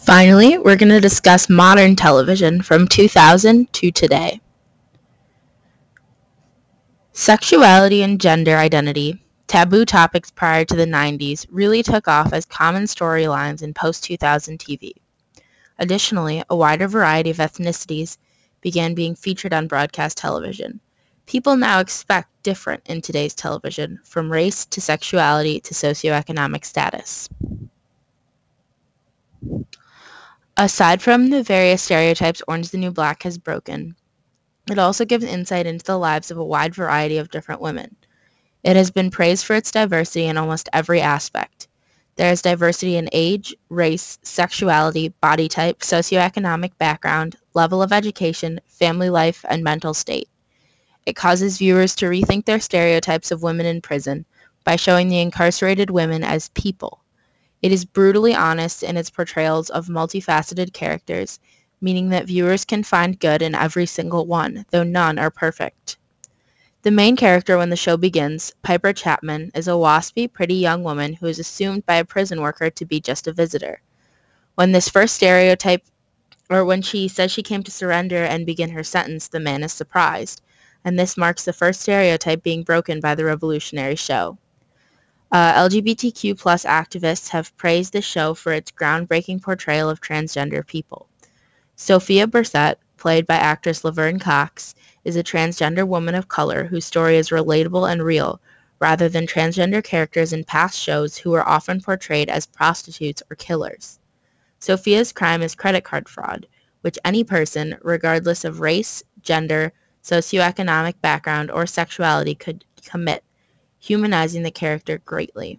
Finally, we're going to discuss modern television from 2000 to today. Sexuality and gender identity, taboo topics prior to the 90s, really took off as common storylines in post-2000 TV. Additionally, a wider variety of ethnicities began being featured on broadcast television. People now expect different in today's television, from race to sexuality to socioeconomic status. Aside from the various stereotypes Orange is the New Black has broken, it also gives insight into the lives of a wide variety of different women. It has been praised for its diversity in almost every aspect. There is diversity in age, race, sexuality, body type, socioeconomic background, level of education, family life, and mental state. It causes viewers to rethink their stereotypes of women in prison by showing the incarcerated women as people. It is brutally honest in its portrayals of multifaceted characters, meaning that viewers can find good in every single one, though none are perfect. The main character when the show begins, Piper Chapman, is a waspy, pretty young woman who is assumed by a prison worker to be just a visitor. When she says she came to surrender and begin her sentence, the man is surprised, and this marks the first stereotype being broken by the revolutionary show. LGBTQ+ activists have praised the show for its groundbreaking portrayal of transgender people. Sophia Bursett, played by actress Laverne Cox, is a transgender woman of color whose story is relatable and real, rather than transgender characters in past shows who were often portrayed as prostitutes or killers. Sophia's crime is credit card fraud, which any person, regardless of race, gender, socioeconomic background, or sexuality, could commit, humanizing the character greatly.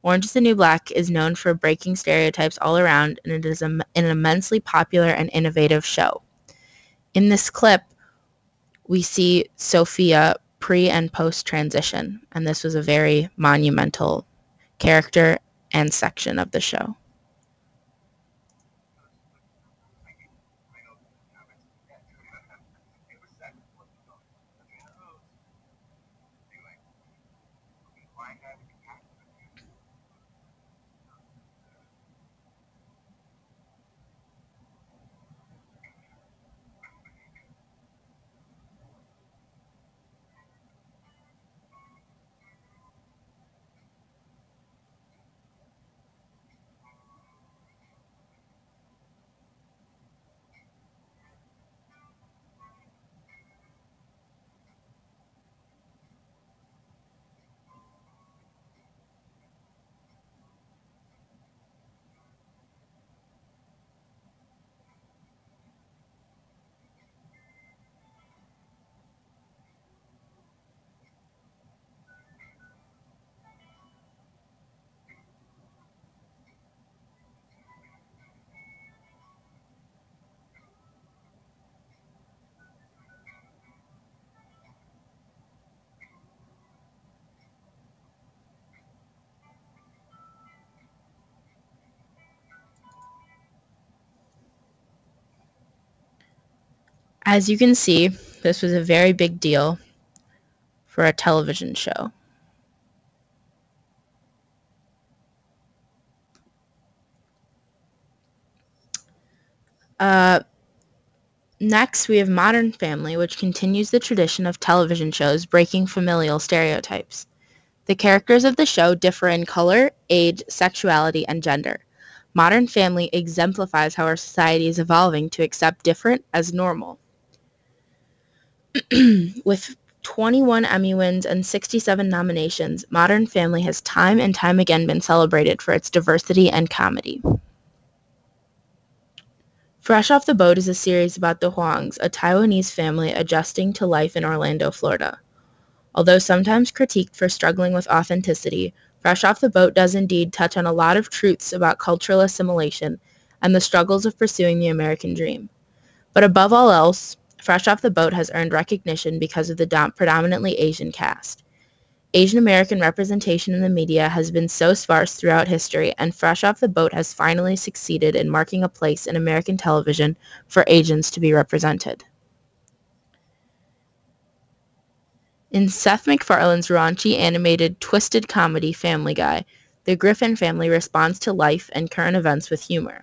Orange is the New Black is known for breaking stereotypes all around, and it is an immensely popular and innovative show. In this clip, we see Sophia pre- and post-transition, and this was a very monumental character and section of the show. As you can see, this was a very big deal for a television show. Next, we have Modern Family, which continues the tradition of television shows breaking familial stereotypes. The characters of the show differ in color, age, sexuality, and gender. Modern Family exemplifies how our society is evolving to accept different as normal. With 21 Emmy wins and 67 nominations, Modern Family has time and time again been celebrated for its diversity and comedy. Fresh Off the Boat is a series about the Huangs, a Taiwanese family adjusting to life in Orlando, Florida. Although sometimes critiqued for struggling with authenticity, Fresh Off the Boat does indeed touch on a lot of truths about cultural assimilation and the struggles of pursuing the American dream. But above all else, Fresh Off the Boat has earned recognition because of the predominantly Asian cast. Asian American representation in the media has been so sparse throughout history, and Fresh Off the Boat has finally succeeded in marking a place in American television for Asians to be represented. In Seth MacFarlane's raunchy animated twisted comedy Family Guy, the Griffin family responds to life and current events with humor.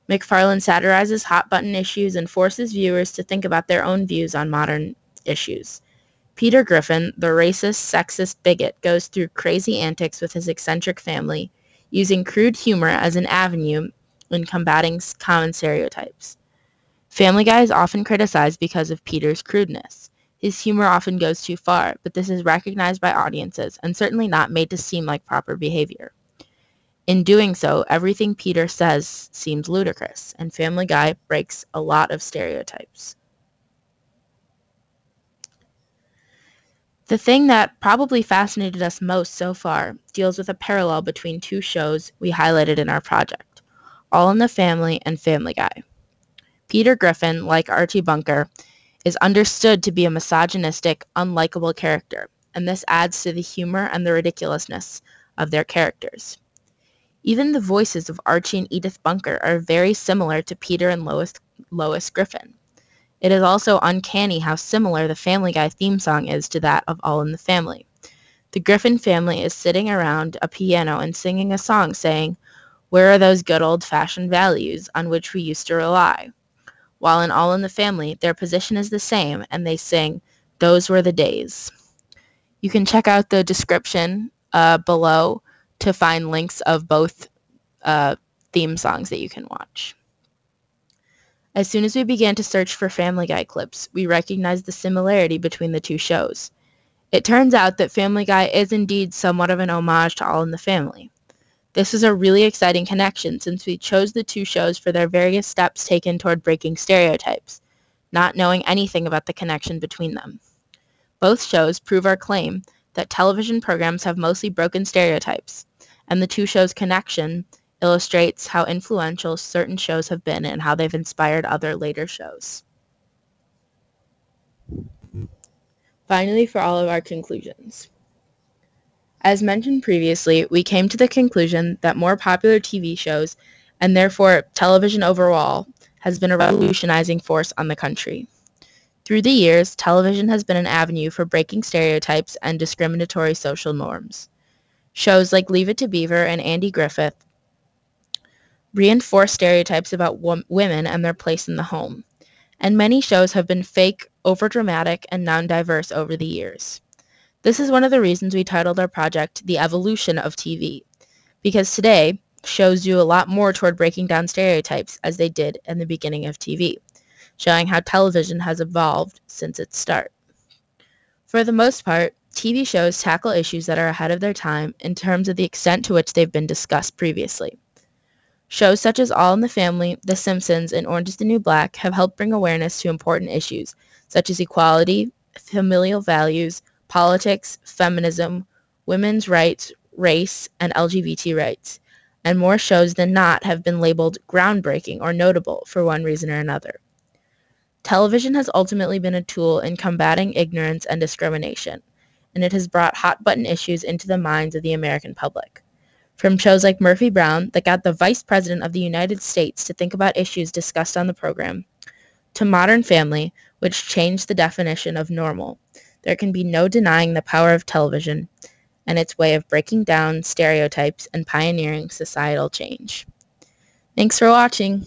McFarlane satirizes hot-button issues and forces viewers to think about their own views on modern issues. Peter Griffin, the racist, sexist bigot, goes through crazy antics with his eccentric family, using crude humor as an avenue in combating common stereotypes. Family Guy is often criticized because of Peter's crudeness. His humor often goes too far, but this is recognized by audiences and certainly not made to seem like proper behavior. In doing so, everything Peter says seems ludicrous, and Family Guy breaks a lot of stereotypes. The thing that probably fascinated us most so far deals with a parallel between two shows we highlighted in our project, All in the Family and Family Guy. Peter Griffin, like Archie Bunker, is understood to be a misogynistic, unlikable character, and this adds to the humor and the ridiculousness of their characters. Even the voices of Archie and Edith Bunker are very similar to Peter and Lois Griffin. It is also uncanny how similar the Family Guy theme song is to that of All in the Family. The Griffin family is sitting around a piano and singing a song saying, "Where are those good old-fashioned values on which we used to rely?" While in All in the Family, their position is the same, and they sing, "Those were the days." You can check out the description below to find links of both theme songs that you can watch. As soon as we began to search for Family Guy clips, we recognized the similarity between the two shows. It turns out that Family Guy is indeed somewhat of an homage to All in the Family. This is a really exciting connection since we chose the two shows for their various steps taken toward breaking stereotypes, not knowing anything about the connection between them. Both shows prove our claim that television programs have mostly broken stereotypes, and the two shows' connection illustrates how influential certain shows have been and how they've inspired other later shows. Finally, for all of our conclusions. As mentioned previously, we came to the conclusion that more popular TV shows, and therefore television overall, has been a revolutionizing force on the country. Through the years, television has been an avenue for breaking stereotypes and discriminatory social norms. Shows like Leave It to Beaver and Andy Griffith reinforce stereotypes about women and their place in the home, and many shows have been fake, overdramatic, and non-diverse over the years. This is one of the reasons we titled our project The Evolution of TV, because today, shows do a lot more toward breaking down stereotypes as they did in the beginning of TV, showing how television has evolved since its start. For the most part, TV shows tackle issues that are ahead of their time in terms of the extent to which they've been discussed previously. Shows such as All in the Family, The Simpsons, and Orange is the New Black have helped bring awareness to important issues such as equality, familial values, politics, feminism, women's rights, race, and LGBT rights, and more shows than not have been labeled groundbreaking or notable for one reason or another. Television has ultimately been a tool in combating ignorance and discrimination, and it has brought hot-button issues into the minds of the American public. From shows like Murphy Brown that got the Vice President of the United States to think about issues discussed on the program, to Modern Family, which changed the definition of normal, there can be no denying the power of television and its way of breaking down stereotypes and pioneering societal change. Thanks for watching.